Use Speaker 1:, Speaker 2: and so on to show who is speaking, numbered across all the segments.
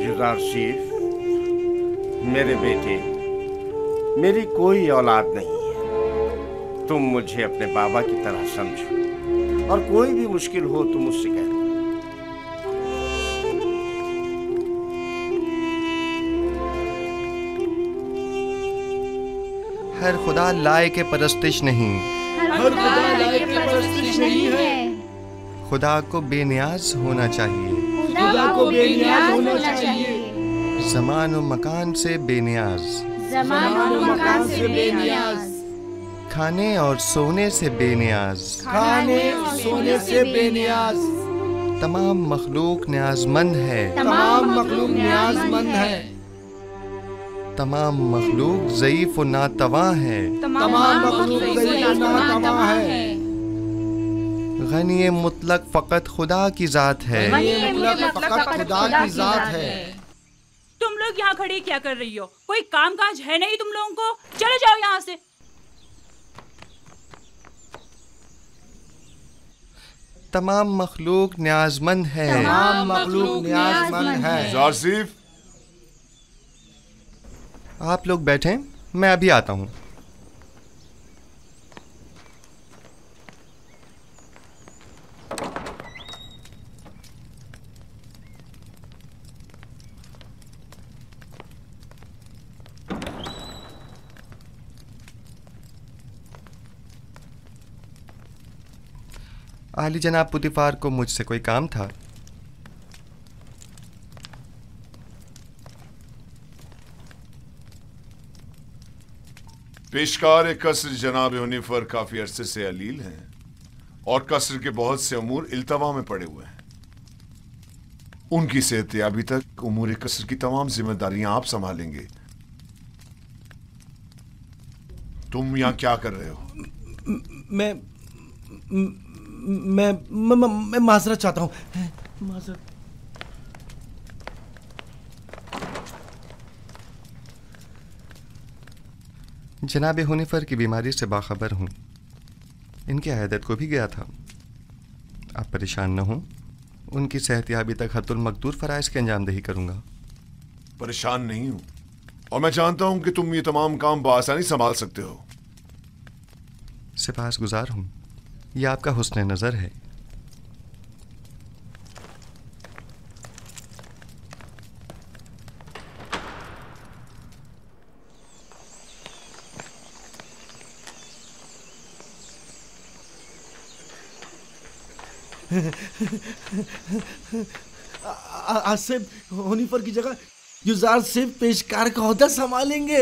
Speaker 1: जुज़ार शेख, मेरे बेटे, मेरी कोई औलाद नहीं है। तुम मुझे अपने बाबा की तरह समझो और कोई भी मुश्किल हो तो मुझसे कह दो।
Speaker 2: हर खुदा लायक परस्तिश नहीं,
Speaker 3: हर खुदा लायक परस्तिश नहीं है।
Speaker 2: खुदा को बेनियाज होना चाहिए,
Speaker 3: खुदा को बेनियाज होना चाहिए।
Speaker 2: ज़मान और मकान से बेनियाज,
Speaker 3: ज़मान और मकान से बेनियाज।
Speaker 2: खाने और सोने से बेनियाज,
Speaker 3: खाने और सोने से बेनियाज।
Speaker 2: तमाम मखलूक न्याजमंद है,
Speaker 3: तमाम मखलूक न्याजमंद है।
Speaker 2: तमाम मखलूक ज़ईफ़ और नातवा है,
Speaker 3: तमाम मखलूक ज़ईफ़ और नातवा है।
Speaker 2: गनी मुतलक फ़कत खुदा की ज़ात है,
Speaker 3: फ़कत खुदा की ज़ात है।
Speaker 4: तुम लोग यहाँ खड़े क्या कर रही हो? कोई काम काज है नहीं तुम लोगों को? चले जाओ यहाँ से।
Speaker 2: तमाम मखलूक न्याजमंद है,
Speaker 3: तमाम मखलूक न्याजमंद है।
Speaker 5: ज़ारसीफ,
Speaker 2: आप लोग बैठें, मैं अभी आता हूँ। आली जनाब पुतिफार को मुझसे कोई काम था।
Speaker 5: पेशकार कसर जनाब हुनीफर काफी अरसे से अलील हैं और कसर के बहुत से अमूर इल्तवा में पड़े हुए हैं। उनकी सेहतयाबी तक उमूर कसर की तमाम जिम्मेदारियां आप संभालेंगे। तुम यहाँ क्या कर रहे हो?
Speaker 6: मैं माजरत चाहता हूँ। माजरत।
Speaker 2: जनाब हुनीफर की बीमारी से बाखबर हूँ। इनकी अहदत को भी गया था। आप परेशान न हों, उनकी सेहतयाबी तक हत्तुल मकदूर फ़राइज़ की अंजामदही करूँगा।
Speaker 5: परेशान नहीं हूँ और मैं जानता हूँ कि तुम ये तमाम काम बआसानी संभाल सकते हो।
Speaker 2: सिपासगुजार हूँ, ये आपका हुस्न नज़र है।
Speaker 6: आसिफ हुनीफर की जगह जुज़ार सिर्फ पेशकार का ओहदा संभालेंगे।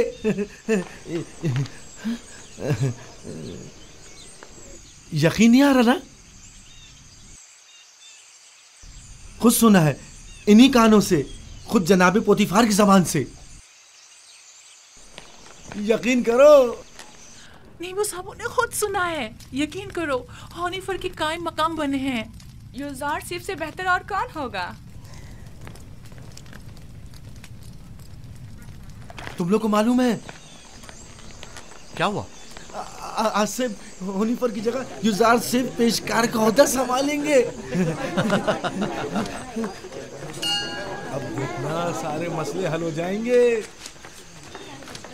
Speaker 6: यकीन नहीं आ रहा ना? खुद सुना है इन्हीं कानों से, खुद जनाब पोतीफार की ज़बान से। यकीन करो।
Speaker 4: नहीं, वो साहब ने खुद सुना है। यकीन करो, हुनीफर के कायम मकाम बने हैं।
Speaker 7: जुज़ार सिर्फ से बेहतर और कौन होगा?
Speaker 6: तुम लोग को मालूम है
Speaker 8: क्या हुआ?
Speaker 6: आसिफ हुनीफर की जगह जुज़ार सिर्फ पेशकार का ओहदा संभालेंगे। अब देखना सारे मसले हल हो जाएंगे।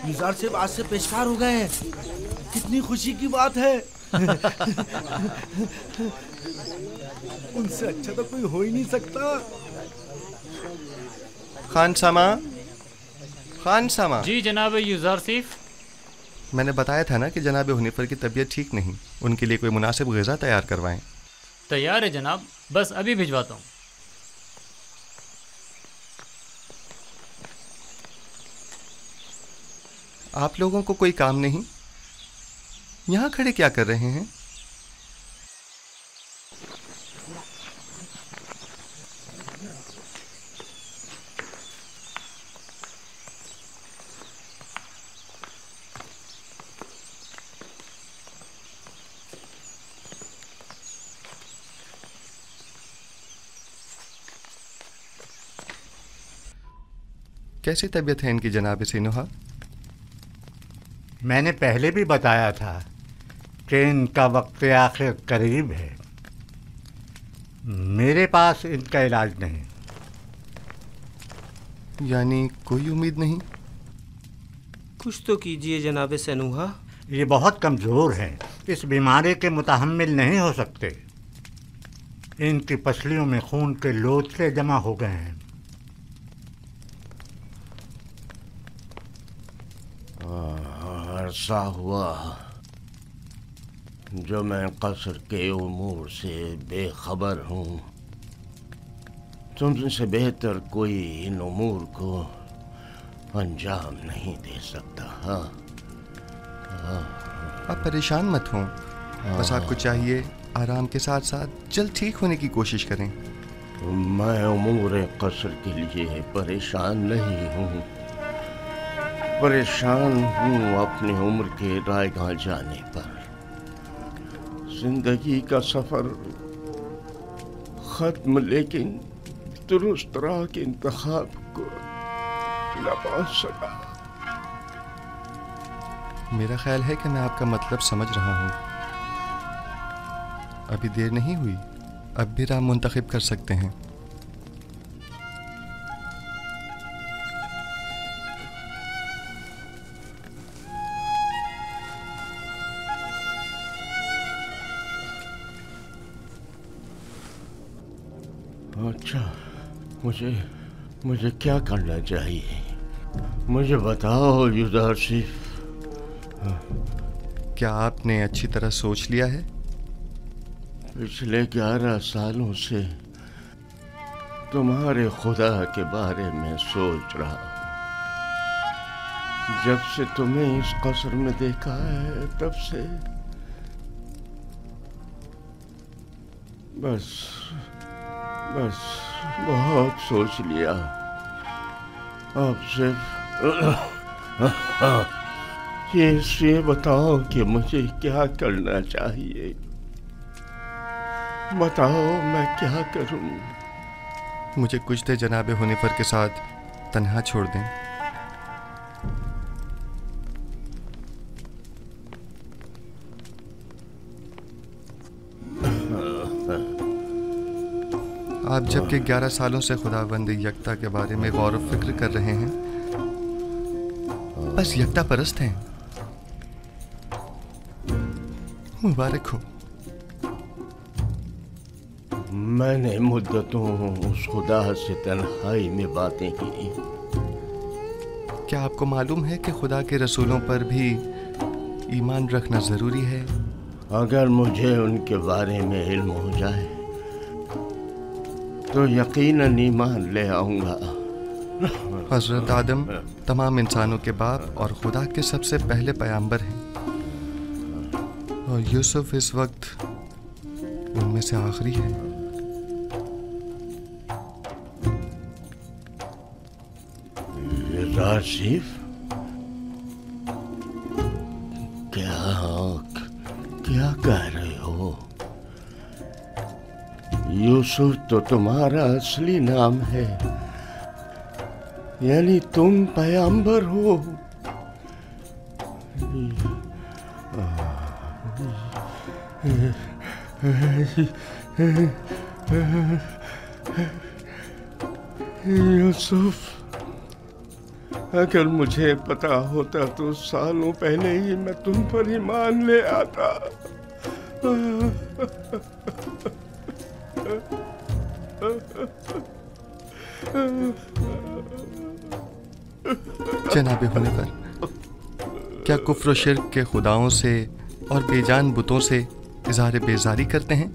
Speaker 6: जुज़ार सिर्फ आज से पेशकार हो गए हैं। कितनी खुशी की बात है। उनसे अच्छा तो कोई हो ही नहीं सकता।
Speaker 2: खान सामा।
Speaker 8: जी जनाब यूज़ारसीफ।
Speaker 2: मैंने बताया था ना कि जनाब हुनीफर की तबीयत ठीक नहीं, उनके लिए कोई मुनासिब ग़िज़ा तैयार करवाएं।
Speaker 8: तैयार है जनाब, बस अभी भिजवाता हूँ।
Speaker 2: आप लोगों को कोई काम नहीं? यहाँ खड़े क्या कर रहे हैं? कैसी तबीयत है इनकी जनाब सिनुहा?
Speaker 9: मैंने पहले भी बताया था कि इनका वक्त आखिर करीब है। मेरे पास इनका इलाज नहीं।
Speaker 2: यानी कोई उम्मीद नहीं?
Speaker 10: कुछ तो कीजिए जनाब सनूहा।
Speaker 9: ये बहुत कमज़ोर हैं, इस बीमारी के मुतहम्मिल नहीं हो सकते। इनकी पसलियों में खून के लोथड़े जमा हो गए हैं।
Speaker 1: अरसा हुआ जो मैं कसर के उमूर से बेखबर हूँ। तुमसे बेहतर कोई इन उमूर को अंजाम नहीं दे सकता।
Speaker 2: आप परेशान मत हों, बस आपको चाहिए आराम के साथ साथ जल्द ठीक होने की कोशिश करें।
Speaker 1: मैं उमूर कसर के लिए परेशान नहीं हूँ, परेशान हूँ अपनी उम्र के रायगाह जाने पर। जिंदगी का सफर खत्म, लेकिन दुरुस्त राह के इंतखाब को न पा सका।
Speaker 2: मेरा ख्याल है कि मैं आपका मतलब समझ रहा हूँ। अभी देर नहीं हुई, अब भी राह मुंतखब कर सकते हैं।
Speaker 1: अच्छा, मुझे क्या करना चाहिए? मुझे बताओ यूसुफ।
Speaker 2: क्या आपने अच्छी तरह सोच लिया है?
Speaker 1: पिछले 11 सालों से तुम्हारे खुदा के बारे में सोच रहा हूँ। जब से तुम्हें इस कसर में देखा है तब से बस बहुत सोच लिया। अब सिर्फ ये बताओ कि मुझे क्या करना चाहिए। बताओ मैं क्या करूं?
Speaker 2: मुझे कुछ देर जनाब हुनीफर के साथ तन्हा छोड़ दें। आप जबकि 11 सालों से खुदावंद यकता के बारे में गौर व फिक्र कर रहे हैं, बस यकता परस्त हैं। मुबारक हो।
Speaker 1: मैंने मुद्दतों उस खुदा से तन्हाई में बातें की।
Speaker 2: क्या आपको मालूम है कि खुदा के रसूलों पर भी ईमान रखना जरूरी है?
Speaker 1: अगर मुझे उनके बारे में इल्म हो जाए तो यकीनन ईमान ले आऊंगा।
Speaker 2: हजरत आदम तमाम इंसानों के बाप और खुदा के सबसे पहले पैगंबर हैं, और यूसुफ इस वक्त उनमें से आखिरी है।
Speaker 1: यूसुफ, क्या कह रहे हो? यूसुफ तो तुम्हारा असली नाम है, यानी तुम पैगंबर हो। यूसुफ, अगर मुझे पता होता तो सालों पहले ही मैं तुम पर ईमान ले आता।
Speaker 2: जनाब हुनीफर, क्या कुफ्र और शिर्क के खुदाओं से और बेजान बुतों से इज़हार बेजारी करते हैं?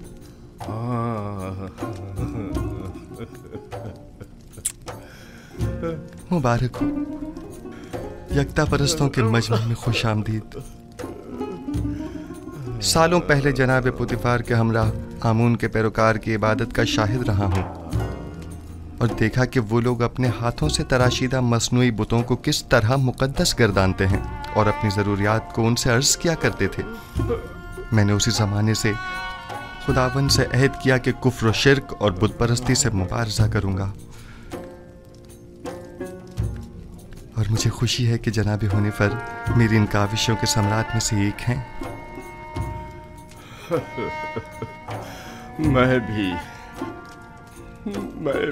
Speaker 2: मुबारक हो, यकता परस्तों के मजमे में खुश आमदीद। सालों पहले जनाब पुतिफार के हमराह आमून के पैरोकार की इबादत का शाहिद रहा हूँ और देखा कि वो लोग अपने हाथों से तराशीदा मसनूई बुतों को किस तरह मुकद्दस गर्दानते हैं और अपनी ज़रूरियात को उनसे अर्ज़ किया करते थे। मैंने उसी ज़माने से खुदावंद से अहद किया कि कुफ्र और शिर्क और बुत परस्ती से मुबारज़ा करूँगा, और मुझे खुशी है कि जनाब हुनीफर मेरी इन काविशों के सम्राट में से एक हैं।
Speaker 1: मैं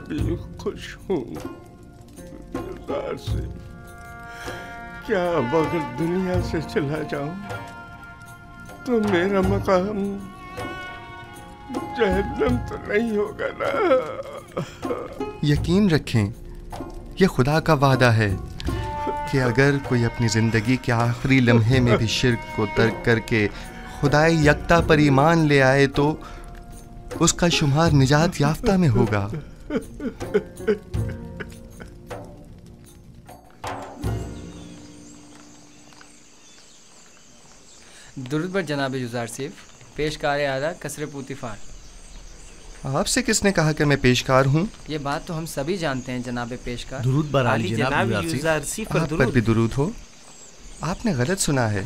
Speaker 1: भी खुश हूँ यूज़ार सिफ। क्या अब अगर दुनिया से चला जाऊं तो मेरा मकाम जहन्नम तो नहीं होगा ना?
Speaker 2: यकीन रखें, ये खुदा का वादा है कि अगर कोई अपनी जिंदगी के आखिरी लम्हे में भी शिर्क को तर्क करके खुदाए यकता पर ईमान ले आए तो उसका शुमार निजात याफ्ता में होगा।
Speaker 11: दुरूद बर जनाब यूज़ार सिफ, पेशकार आला कसर पूतिफार।
Speaker 2: आपसे किसने कहा कि मैं पेशकार हूँ?
Speaker 11: ये बात तो हम सभी जानते हैं जनाब पेशकार।
Speaker 6: दुरूद बर आली जनाब यूज़ार सिफ।
Speaker 2: आप पर भी दुरूद हो। आपने गलत सुना है,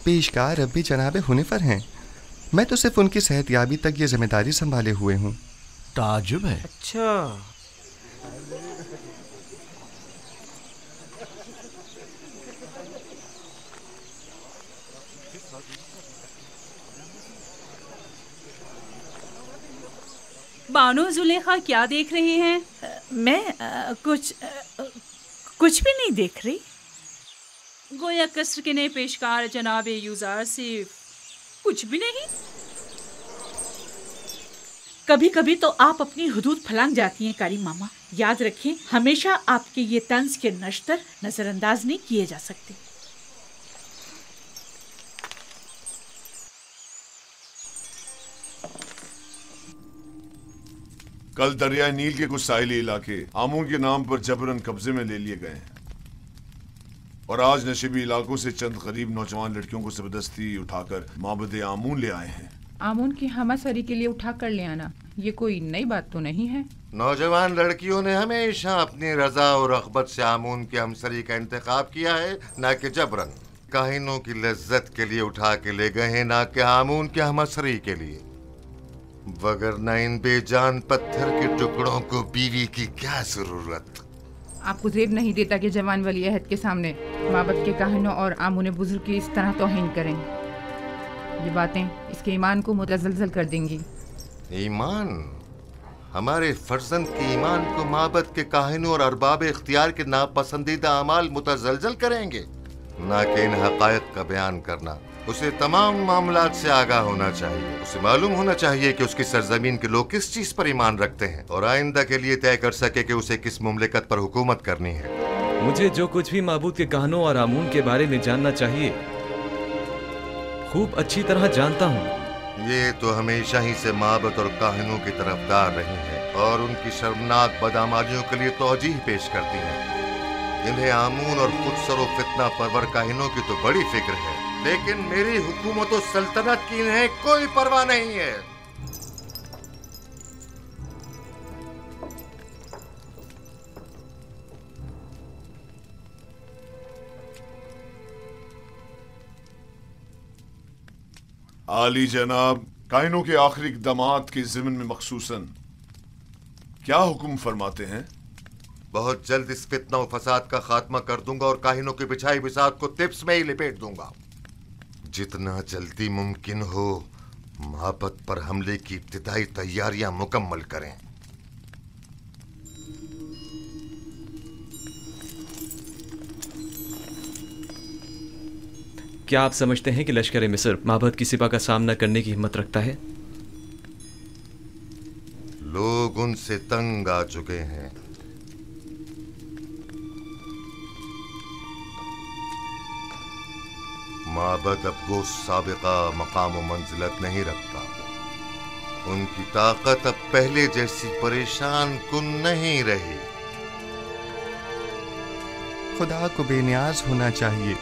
Speaker 2: पेशकार अब भी जनाब हुनिफर हैं। मैं तो सिर्फ उनकी सेहतयाबी तक ये जिम्मेदारी संभाले हुए हूँ।
Speaker 6: ताजुब है।
Speaker 10: अच्छा,
Speaker 12: बानो जुलेखा क्या देख रहे हैं?
Speaker 4: मैं कुछ भी नहीं देख रही।
Speaker 12: गोया कसर के नए पेशकार जनाब यूज़ार सिफ कुछ भी नहीं।
Speaker 4: कभी कभी तो आप अपनी हुदूद फलांग जाती हैं कारी मामा। याद रखें, हमेशा आपके ये तंज के नश्तर नजरअंदाज नहीं किए जा सकते।
Speaker 5: कल दरिया नील के कुछ साहिली इलाके आमून के नाम पर जबरन कब्जे में ले लिए गए हैं और आज नशीबी इलाकों से चंद गरीब नौजवान लड़कियों को जबरदस्ती उठाकर माबद आमून ले आए हैं।
Speaker 7: आमून की हमासरी के लिए उठा कर ले आना ये कोई नई बात तो नहीं है।
Speaker 13: नौजवान लड़कियों ने हमेशा अपनी रजा और रग़बत से आमून की हमसरी का इंतखाब किया है, ना कि जबरन। काहिनों की लज्जत के लिए उठा के ले गए हैं, ना कि आमून की हमसरी के लिए। वगरना इन बेजान पत्थर के टुकड़ों को बीवी की क्या जरूरत।
Speaker 7: आपको ज़ेब नहीं देता कि जवान वली अहद के सामने माबद के काहिनों और आमून बुजुर्ग की इस तरह तौहीन करें। ये बातें इसके ईमान को मुतज़लज़ल कर देंगी।
Speaker 13: ईमान? हमारे फर्जंद के ईमान को माबद के काहिनों और अरबाब इख्तियार के नापसंदीदा अमाल मुतज़लज़ल करेंगे, ना कि इन हक़ाइक़ का बयान करना। उसे तमाम मामलात से आगाह होना चाहिए। उसे मालूम होना चाहिए कि उसकी सरजमीन के लोग किस चीज पर ईमान रखते हैं और आइंदा के लिए तय कर सके कि उसे किस मुमलिकत पर हुकूमत करनी है।
Speaker 14: मुझे जो कुछ भी माबूद के कहनों और आमून के बारे में जानना चाहिए खूब अच्छी तरह जानता हूँ।
Speaker 13: ये तो हमेशा ही से माबद और काहिनों की तरफदार रही है और उनकी शर्मनाक बदआमालियों के लिए तौजीह पेश करती है। इन्हें आमून और खुद सरो फितना परवर काहिनों की तो बड़ी फिक्र है, लेकिन मेरी हुकूमत और सल्तनत की इन्हें कोई परवाह नहीं है।
Speaker 5: आली जनाब, काहिनों के आखिरी इक़दामात के ज़िम्न में मखसूसन क्या हुक्म फरमाते हैं?
Speaker 13: बहुत जल्द इस फितना और फसाद का खात्मा कर दूंगा और काहिनों की बिछाई बिसात को तिप्स में ही लिपेट दूंगा। जितना जल्दी मुमकिन हो माबद पर हमले की इब्तिदाई तैयारियां मुकम्मल करें।
Speaker 14: क्या आप समझते हैं कि लश्कर मिस्र माबद की सिपा का सामना करने की हिम्मत रखता है?
Speaker 13: लोग उनसे तंग आ चुके हैं। माबद अब वो साबिका मकाम व मंजिलत नहीं रखता। उनकी ताकत अब पहले जैसी परेशान कुन नहीं रही।
Speaker 2: खुदा को बेनियाज होना चाहिए,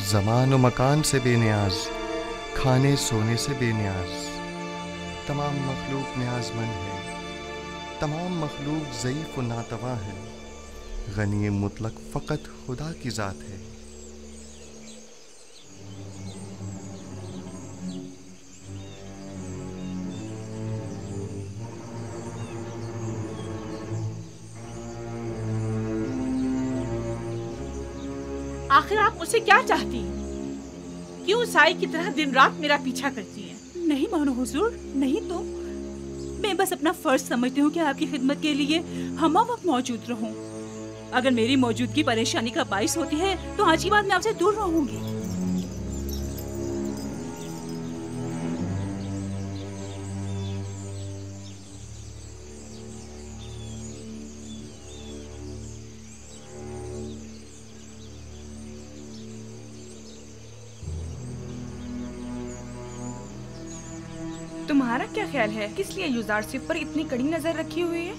Speaker 2: ज़मान व मकान से बेनियाज, खाने सोने से बेनियाज। तमाम मखलूक न्याजमंद है, तमाम मखलूक ज़ईफ़ व नातवा है। गनी मुतलक फ़कत खुदा की ज़ात है।
Speaker 4: आखिर आप मुझसे क्या चाहती हैं? क्यों साई की तरह दिन रात मेरा पीछा करती हैं?
Speaker 12: नहीं मानो हुजूर, नहीं तो मैं बस अपना फर्ज समझती हूँ कि आपकी खिदमत के लिए हम वक्त मौजूद रहूं। अगर मेरी मौजूदगी परेशानी का बाइस होती है तो आज की बात मैं आपसे दूर रहूंगी।
Speaker 15: तुम्हारा क्या ख्याल है, किस लिए युजारसिफ पर इतनी कड़ी नजर रखी हुई है?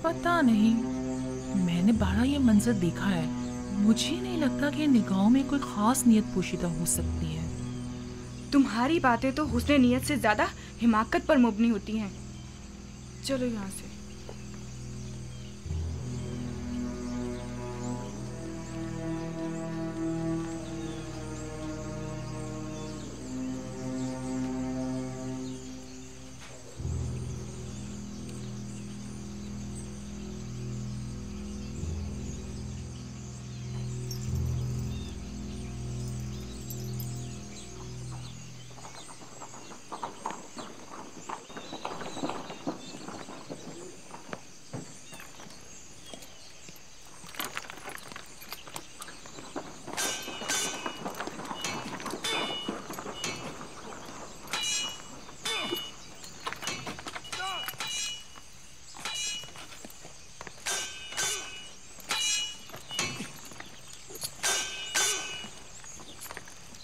Speaker 16: पता नहीं, मैंने बारह ये मंजर देखा है। मुझे नहीं लगता कि निगाहों में कोई खास नियत पोशीदा हो सकती है।
Speaker 15: तुम्हारी बातें तो हुस्ने नियत से ज्यादा हिमाकत पर मुबनी होती हैं। चलो यहाँ से।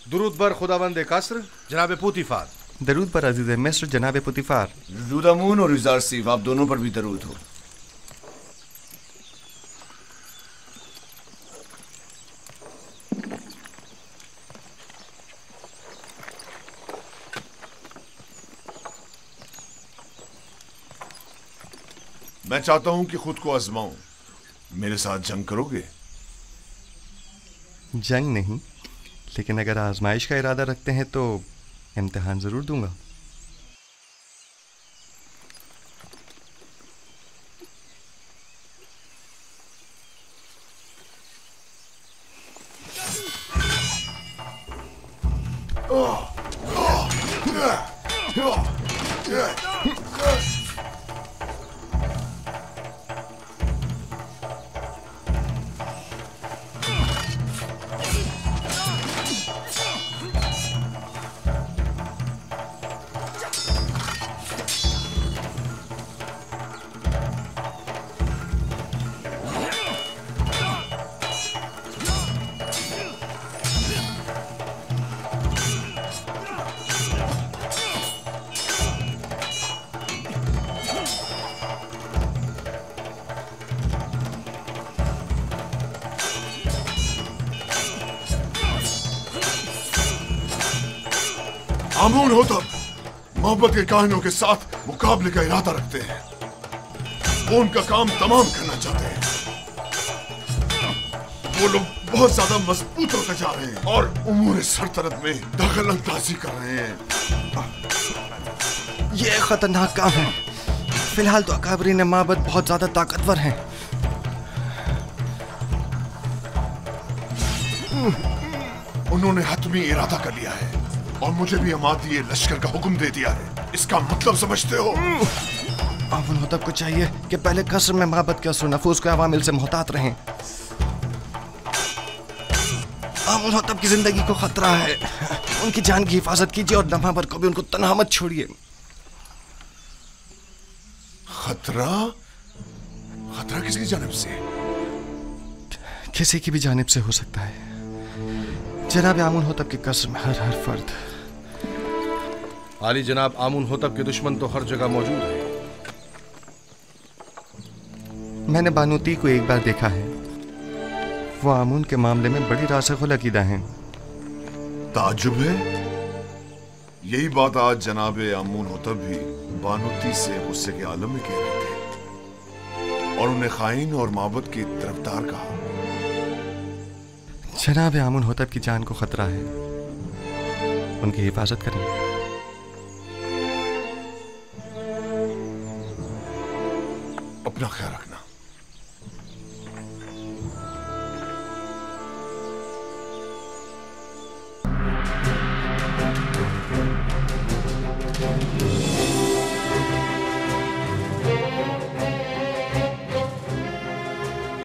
Speaker 6: दुरूद बर खुदावंद कसर जनाब पुतिफार।
Speaker 2: दरूद पर अजीज मिस्र जनाब पुतिफार।
Speaker 17: दरूद अमून और युजारसिफ, आप दोनों पर भी दरूद हो।
Speaker 5: मैं चाहता हूं कि खुद को आजमाऊं। मेरे साथ जंग करोगे?
Speaker 2: जंग नहीं, लेकिन अगर आजमाइश का इरादा रखते हैं तो इम्तिहान जरूर दूंगा।
Speaker 5: आमून होतब मोहब्बत के काहिनों के साथ मुकाबले का इरादा रखते हैं। वो उनका काम तमाम करना चाहते हैं। वो लोग बहुत ज्यादा मजबूत होते जा रहे हैं और उमूर सरतरत में दखल अंदाजी कर रहे हैं।
Speaker 2: ये खतरनाक काम है। फिलहाल तो अकाबरीन माबद बहुत ज्यादा ताकतवर हैं।
Speaker 5: उन्होंने हतमी इरादा कर लिया है और मुझे भी अमादी लश्कर का हुक्म दे दिया है। इसका मतलब समझते हो?
Speaker 2: आमुन होतब को चाहिए कि पहले कसर में माबद के असर नफूस के अवामिल से मोहतात रहें। आमुन होतब की जिंदगी को खतरा है। उनकी जान की हिफाजत कीजिए और लम्हा भर को भी उनको तन्हा मत छोड़िए।
Speaker 5: खतरा? खतरा किसकी जानिब से?
Speaker 2: किसी की भी जानिब से हो सकता है। जनाब आमुन होतब के कसर में हर फर्द।
Speaker 6: आली जनाब, आमुन होतब के दुश्मन तो हर जगह मौजूद है।
Speaker 2: मैंने बानूती को एक बार देखा है। वो आमुन के मामले में बड़ी रासिख़ुल अक़ीदा हैं।
Speaker 5: ताज्जुब है। यही बात आज जनाब आमुन होतब भी बानूती से गुस्से के आलम में कह रहे थे और उन्हें खाइन और माबद की तरफदार कहा।
Speaker 2: जनाब आमुन होतब की जान को खतरा है। उनकी हिफाजत करें।
Speaker 5: अपना ख्याल रखना।